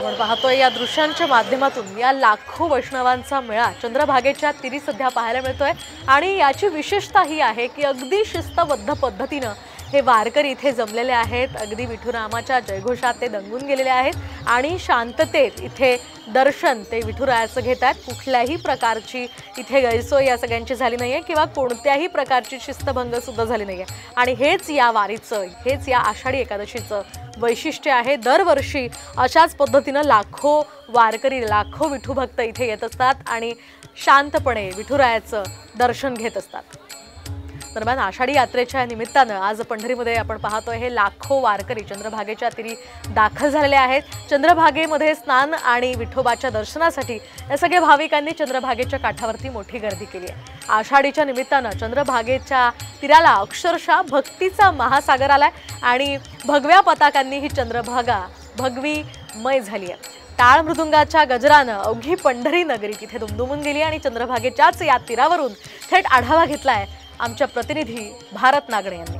आपण पाहतोय या दृश्यांच्या माध्यमातून या लाखो वैष्णवांचा मेळा चंद्रभागेच्या तीरी सध्या पाहायला मिळतोय आणि याची विशेषता ही आहे की अगदी शिस्तबद्ध पद्धतीने हे वारकरी इथे जमलेले आहेत। अगदी विठुरामाच्या जयघोषात ते दंगून गेलेले आहेत आणि शांततेत इथे दर्शन ते विठुरायाचं घेतात। कुठल्याही प्रकारची इथे गैरसोय या सगळ्यांची झाली नाहीये किंवा कोणत्याही प्रकारची शिस्तभंग सुद्धा झाली नाहीये आणि हेच या वारीचं, हेच या आषाढी एकादशीचं वैशिष्ट्य आहे। दरवर्षी अशाच पद्धतीने लाखो वारकरी, लाखो विठू भक्त इथे येत असतात आणि शांतपणे विठुरायाचं दर्शन घेत असतात। दरम्यान आषाढी यात्रेच्या निमित्ताने आज पंढरीमध्ये आपण पाहतोय हे लाखो वारकरी चंद्रभागेच्या तीरी दाखल झालेले आहेत। चंद्रभागेमध्ये स्नान आणि विठोबाच्या दर्शनासाठी या सगळ्या भाविकांनी चंद्रभागेच्या काठावरती मोठी गर्दी केली आहे। आषाढीच्या निमित्ताने चंद्रभागेच्या तीराला अक्षरशः भक्तीचा महासागर आलाय आणि भगव्या पताकांनी ही चंद्रभागा भगवीमय झाली आहे। टाळ मृदुंगाच्या गजरानं अवघी पंढरी नगरी तिथे दुमदुमून गेली आणि चंद्रभागेच्याच या तीरावरून थेट आढावा घेतलाय आमच्या प्रतिनिधी भारत नागणे यांनी।